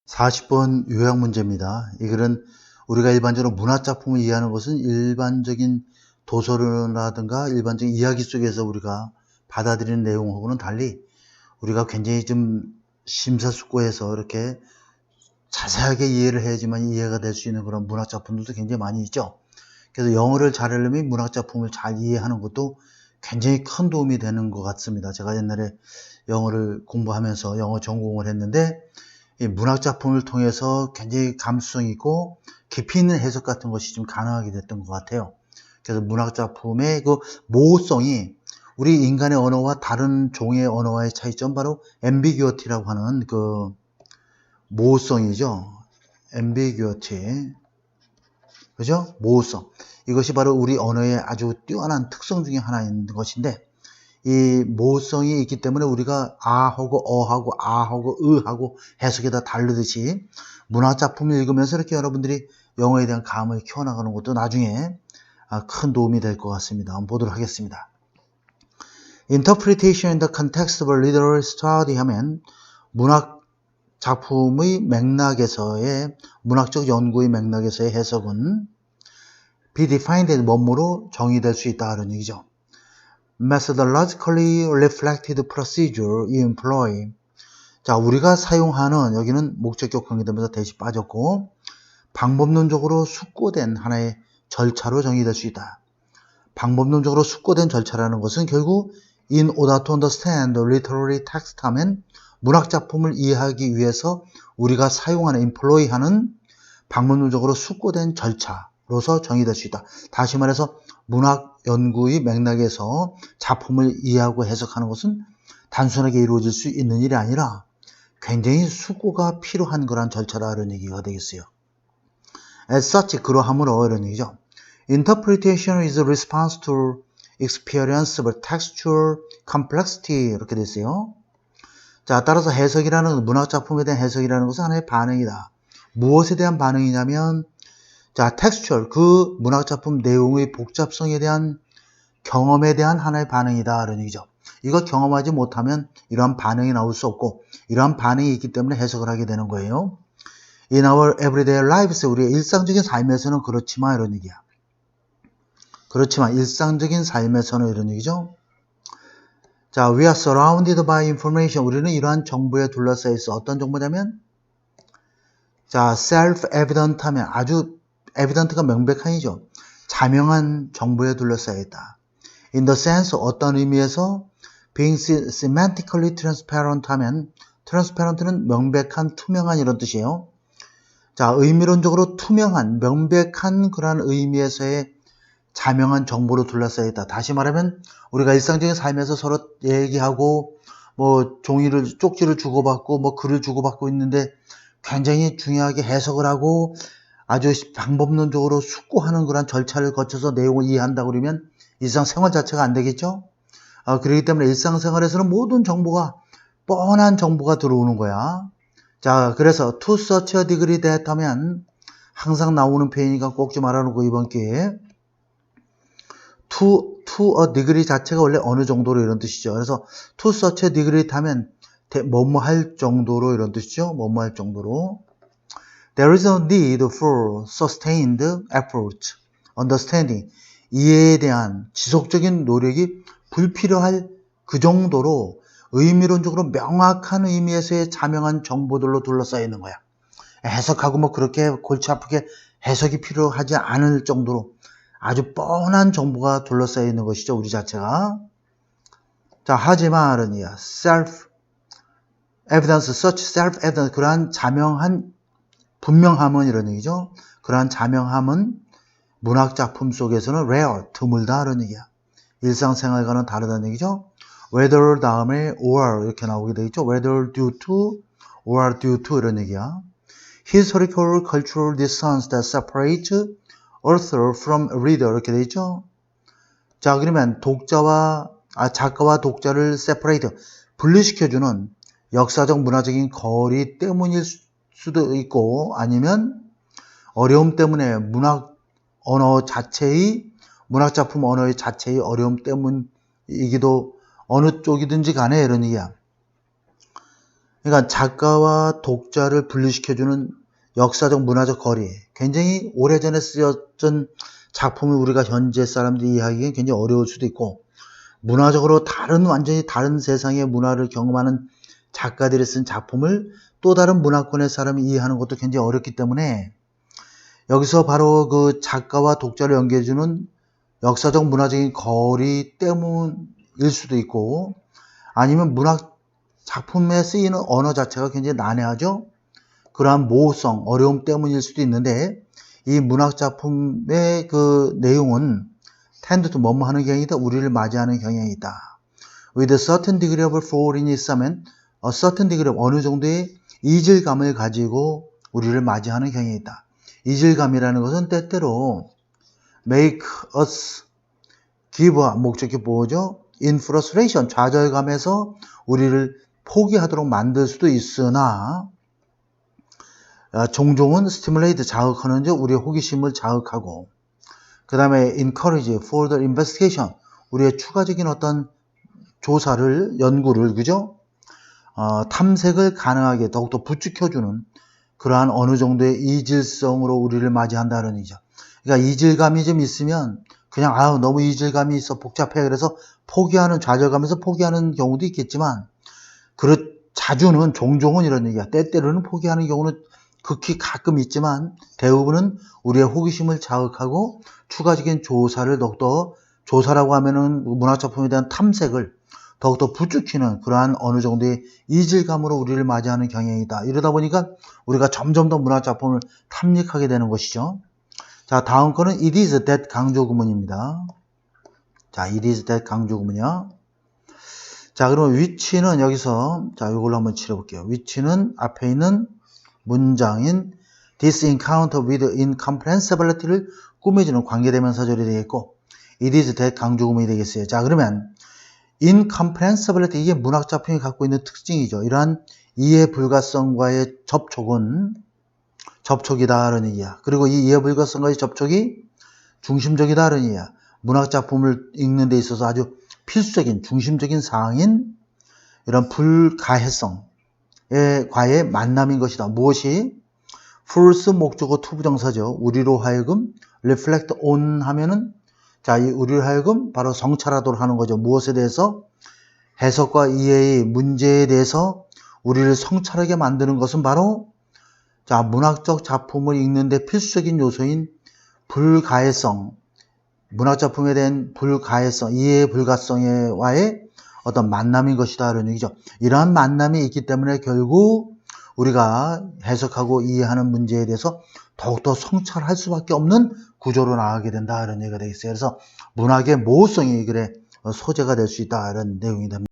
40번 요약 문제입니다. 이 글은 우리가 일반적으로 문학작품을 이해하는 것은 일반적인 도서라든가 일반적인 이야기 속에서 우리가 받아들이는 내용하고는 달리 우리가 굉장히 좀 심사숙고해서 이렇게 자세하게 이해를 해야지만 이해가 될 수 있는 그런 문학작품들도 굉장히 많이 있죠. 그래서 영어를 잘하려면 문학작품을 잘 이해하는 것도 굉장히 큰 도움이 되는 것 같습니다. 제가 옛날에 영어를 공부하면서 영어 전공을 했는데 이 문학작품을 통해서 굉장히 감수성 있고 깊이 있는 해석 같은 것이 좀 가능하게 됐던 것 같아요. 그래서 문학작품의 그 모호성이 우리 인간의 언어와 다른 종의 언어와의 차이점 바로 ambiguity라고 하는 그 모호성이죠. ambiguity. 그죠? 모호성. 이것이 바로 우리 언어의 아주 뛰어난 특성 중에 하나인 것인데 이 모호성이 있기 때문에 우리가 아하고 어하고 아하고 으하고 해석이 다 다르듯이 문학작품을 읽으면서 이렇게 여러분들이 영어에 대한 감을 키워나가는 것도 나중에 큰 도움이 될 것 같습니다. 한번 보도록 하겠습니다. Interpretation in the context of a literary study 하면 문학작품의 맥락에서의 문학적 연구의 맥락에서의 해석은 be defined as 뭐뭐로 정의될 수 있다 하는 얘기죠. methodologically reflected procedure you employ. 자, 우리가 사용하는 여기는 목적격 관계되면서 대시 빠졌고 방법론적으로 숙고된 하나의 절차로 정의될 수 있다. 방법론적으로 숙고된 절차라는 것은 결국 in order to understand the literary text 하면 문학작품을 이해하기 위해서 우리가 사용하는 employ하는 방법론적으로 숙고된 절차로서 정의될 수 있다. 다시 말해서 문학 연구의 맥락에서 작품을 이해하고 해석하는 것은 단순하게 이루어질 수 있는 일이 아니라 굉장히 숙고가 필요한 그런 절차라는 얘기가 되겠어요. As such, 그러함으로 이런 얘기죠. Interpretation is a response to experience of textual complexity 이렇게 됐어요. 자, 따라서 해석이라는 문학작품에 대한 해석이라는 것은 하나의 반응이다. 무엇에 대한 반응이냐면 자, 텍스처럴, 그 문학작품 내용의 복잡성에 대한 경험에 대한 하나의 반응이다 라는 얘기죠. 이거 경험하지 못하면 이러한 반응이 나올 수 없고 이러한 반응이 있기 때문에 해석을 하게 되는 거예요. In our everyday lives, 우리의 일상적인 삶에서는 그렇지만 이런 얘기야. 그렇지만 일상적인 삶에서는 이런 얘기죠. 자, we are surrounded by information. 우리는 이러한 정보에 둘러싸여 있어. 어떤 정보냐면 자, self-evident 하면 아주 evident가 명백한이죠. 자명한 정보에 둘러싸여 있다. In the sense, 어떤 의미에서 being semantically transparent 하면 transparent는 명백한, 투명한 이런 뜻이에요. 자, 의미론적으로 투명한, 명백한 그러한 의미에서의 자명한 정보로 둘러싸여 있다. 다시 말하면 우리가 일상적인 삶에서 서로 얘기하고 뭐 종이를 쪽지를 주고받고 뭐 글을 주고받고 있는데 굉장히 중요하게 해석을 하고 아주 방법론적으로 숙고하는 그런 절차를 거쳐서 내용을 이해한다고 그러면 일상생활 자체가 안 되겠죠? 그렇기 때문에 일상생활에서는 모든 정보가 뻔한 정보가 들어오는 거야. 자, 그래서 to such a degree that 하면 항상 나오는 표현이니까 꼭 좀 알아놓고 이번 기회에 to a degree 자체가 원래 어느 정도로 이런 뜻이죠. 그래서 to such a degree 하면 뭐뭐 할 정도로 이런 뜻이죠. 뭐뭐 할 정도로. There is a need for sustained effort, understanding. 이해에 대한 지속적인 노력이 불필요할 그 정도로 의미론적으로 명확한 의미에서의 자명한 정보들로 둘러싸여 있는 거야. 해석하고 뭐 그렇게 골치 아프게 해석이 필요하지 않을 정도로 아주 뻔한 정보가 둘러싸여 있는 것이죠. 우리 자체가. 자, 하지만 self-evidence, such self-evidence, 그러한 자명한 분명함은 이런 얘기죠. 그러한 자명함은 문학작품 속에서는 rare, 드물다 이런 얘기야. 일상생활과는 다르다는 얘기죠. whether 다음에 or 이렇게 나오게 되겠죠. whether due to or due to 이런 얘기야. historical cultural distance that separate author from reader 이렇게 되겠죠. 자, 그러면 작가와 독자를 separate, 분리시켜주는 역사적 문화적인 거리 때문일 수도 있고 아니면 어려움 때문에 문학작품 언어의 자체의 어려움 때문이기도 어느 쪽이든지 간에 이런 얘기야. 그러니까 작가와 독자를 분리시켜주는 역사적 문화적 거리, 굉장히 오래전에 쓰였던 작품을 우리가 현재 사람들이 이해하기엔 굉장히 어려울 수도 있고, 문화적으로 완전히 다른 세상의 문화를 경험하는 작가들이 쓴 작품을 또 다른 문화권의 사람이 이해하는 것도 굉장히 어렵기 때문에, 여기서 바로 그 작가와 독자를 연결해주는 역사적 문화적인 거리 때문일 수도 있고, 아니면 문학 작품에 쓰이는 언어 자체가 굉장히 난해하죠. 그러한 모호성, 어려움 때문일 수도 있는데, 이 문학 작품의 그 내용은 tend to 뭐뭐 하는 경향이다, 우리를 맞이하는 경향이 있다. With a certain degree of foreignism and a certain degree of 어느 정도의 이질감을 가지고 우리를 맞이하는 경향이 있다. 이질감이라는 것은 때때로 make us give 목적이 뭐죠? in frustration, 좌절감에서 우리를 포기하도록 만들 수도 있으나, 종종은 stimulate, 자극하는 즉 우리의 호기심을 자극하고, 그 다음에 encourage further investigation, 우리의 추가적인 어떤 조사를, 연구를, 그죠? 탐색을 가능하게 더욱더 부추겨주는 그러한 어느 정도의 이질성으로 우리를 맞이한다는 얘기죠. 그러니까 이질감이 좀 있으면 그냥 너무 이질감이 있어 복잡해 그래서 포기하는, 좌절감에서 포기하는 경우도 있겠지만, 자주는, 종종은 이런 얘기야. 때때로는 포기하는 경우는 극히 가끔 있지만 대부분은 우리의 호기심을 자극하고 추가적인 조사를 더욱더, 조사라고 하면은 문학작품에 대한 탐색을 더욱더 부추기는 그러한 어느 정도의 이질감으로 우리를 맞이하는 경향이다. 이러다 보니까 우리가 점점 더 문학작품을 탐닉하게 되는 것이죠. 자, 다음 거는 it is that 강조 구문입니다. 자, it is that 강조 구문이요. 자, 그러면 위치는 여기서, 자, 이걸로 한번 치러볼게요. 위치는 앞에 있는 문장인 this encounter with incomprehensibility를 꾸며주는 관계대명사절이 되겠고, it is that 강조 구문이 되겠어요. 자, 그러면 incomprehensibility, 이게 문학작품이 갖고 있는 특징이죠. 이러한 이해 불가성과의 접촉이다라는 얘기야. 그리고 이 이해 불가성과의 접촉이 중심적이다라는 얘기야. 문학작품을 읽는 데 있어서 아주 필수적인 중심적인 사항인 이런 불가해성과의 만남인 것이다. 무엇이? false 목적어 투부정사죠. 우리로 하여금 reflect on 하면은, 자, 이 우리로 하여금 바로 성찰하도록 하는 거죠. 무엇에 대해서? 해석과 이해의 문제에 대해서 우리를 성찰하게 만드는 것은 바로, 자, 문학적 작품을 읽는데 필수적인 요소인 불가해성, 문학작품에 대한 불가해성, 이해 불가성과의 어떤 만남인 것이다 라는 얘기죠. 이러한 만남이 있기 때문에 결국 우리가 해석하고 이해하는 문제에 대해서 더욱더 성찰할 수밖에 없는 구조로 나가게 된다 이런 얘기가 되겠어요. 그래서 문학의 모호성이 그래 소재가 될 수 있다 이런 내용이 됩니다.